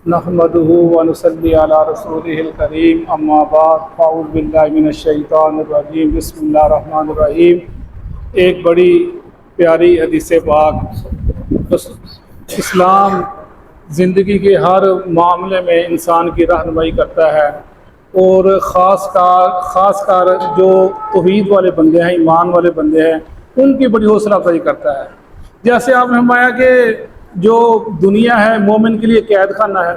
نحمده ونصلي على رسوله الكريم اما بعد فاعوذ باللہ من الشیطان الرجیم بسم اللہ الرحمن الرحیم۔ ایک بڑی پیاری حدیث پاک، اسلام زندگی کے ہر معاملے میں انسان کی رہنمائی کرتا ہے، اور خاص کر جو توحید والے بندے ہیں، ایمان والے بندے ہیں، ان کی بڑی حوصلہ افزائی کرتا ہے۔ جیسے آپ نے فرمایا کہ جو دنیا ہے مومن کے لیے قید خانہ ہے،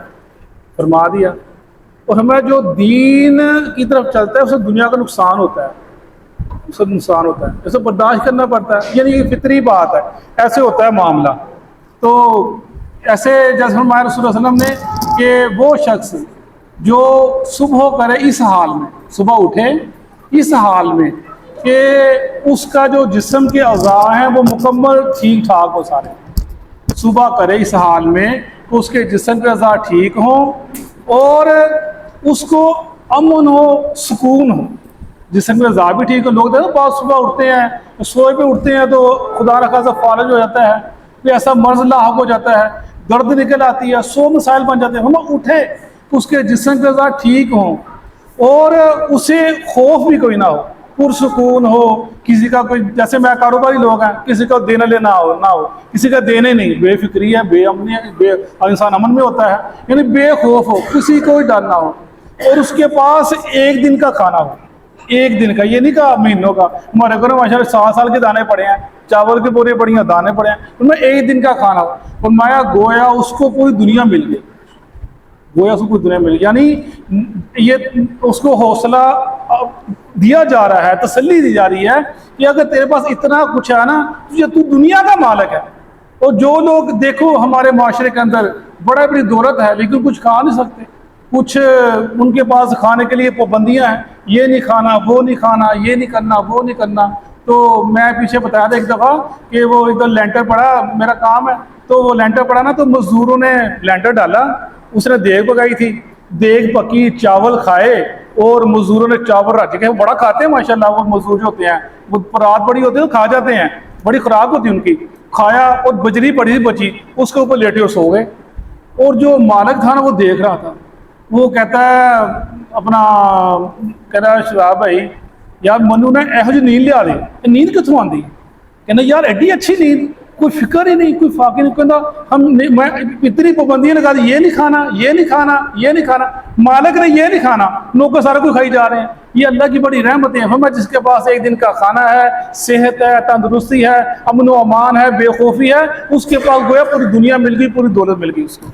فرما دیا، اور ہمیں جو دین کی طرف چلتا ہے اسے دنیا کا نقصان ہوتا ہے، اسے برداشت کرنا پڑتا ہے، یعنی یہ فطری بات ہے، ایسے ہوتا ہے معاملہ۔ تو ایسے جیسے فرمایا رسول اللہ علیہ وسلم نے کہ وہ شخص جو صبح کرے اس حال میں، صبح اٹھے اس حال میں کہ اس کا جو جسم کے اعضاء ہیں وہ مکمل ٹھیک ٹھاک ہو، سارے صبح کرے اس حال میں کہ اس کے جسم کے اعضاء ٹھیک ہوں اور اس کو امن ہو، سکون ہو، جسم کے اعضاء بھی ٹھیک ہو۔ لوگ دیکھو بعض صبح اٹھتے ہیں، سوئے پہ اٹھتے ہیں تو خدا نہ خاصہ فالج ہو جاتا ہے، کوئی ایسا مرض لاحق ہو جاتا ہے، درد نکل آتی ہے، 100 مسائل بن جاتے ہیں۔ ہم اٹھے اس کے جسم کے اعضاء ٹھیک ہوں اور اسے خوف بھی کوئی نہ ہو، پرسکون ہو، کسی کا کوئی، جیسے میں کاروباری لوگ ہیں، کسی کا دینا لینا نہ ہو، کسی کا دینے نہیں، بے فکری ہے، بے امنی ہے، انسان امن میں ہوتا ہے، یعنی بے خوف ہو، کسی کو ڈر نہ ہو، اور اس کے پاس ایک دن کا کھانا ہو، ایک دن کا، یہ نہیں کہا مہینوں کا۔ ہمارے گھر میں ماشاءاللہ 7 سال کے دانے پڑے ہیں، چاول کے بورے پڑی ہیں، دانے پڑے ہیں، ان میں ایک دن کا کھانا ہو، فرمایا گویا اس کو پوری دنیا مل گئی، گویا اس کو پوری دنیا مل گئی، یعنی یہ اس کو حوصلہ دیا جا رہا ہے، تسلی دی جا رہی ہے کہ اگر تیرے پاس اتنا کچھ ہے نا تو دنیا کا مالک ہے۔ اور جو لوگ دیکھو ہمارے معاشرے کے اندر بڑی دولت ہے لیکن کچھ کھا نہیں سکتے، کچھ ان کے پاس کھانے کے لیے پابندیاں ہیں، یہ نہیں کھانا، وہ نہیں کھانا، یہ نہیں کرنا، وہ نہیں کرنا۔ تو میں پیچھے بتایا تھا ایک دفعہ کہ وہ ادھر لینٹر پڑا، میرا کام ہے، تو وہ لینٹر پڑا نا، تو مزدوروں نے لینٹر ڈالا، اس نے دیگ پکائی تھی، دیگ پکی، چاول کھائے، اور مزدوروں نے چاول رکھ کے، وہ بڑا کھاتے ہیں ماشاءاللہ، وہ مزدور جو ہوتے ہیں وہ رات بڑی ہوتی ہے تو کھا جاتے ہیں، بڑی خوراک ہوتی ہے ان کی، کھایا اور بجری پڑی بچی، اس کے اوپر لیٹے اور سو گئے۔ اور جو مالک تھا نا وہ دیکھ رہا تھا، وہ کہتا ہے اپنا، کہہ رہا شراب بھائی یار منو نے ایہو جی نیند لیا دی، نیند کتوں آتی؟ کہنا یار ایڈی اچھی نیند، کوئی فکر ہی نہیں، کوئی فاقے نہیں، کہنا میں اتنی پابندیاں لگا دی، یہ نہیں کھانا، یہ نہیں کھانا، یہ نہیں کھانا، مالک نے یہ نہیں کھانا، نوکر سارا کوئی کھائی جا رہے ہیں۔ یہ اللہ کی بڑی رحمتیں ہیں۔ ہمیں جس کے پاس ایک دن کا کھانا ہے، صحت ہے، تندرستی ہے، امن و امان ہے، بے خوفی ہے، اس کے پاس گویا پوری دنیا مل گئی، پوری دولت مل گئی اس کو۔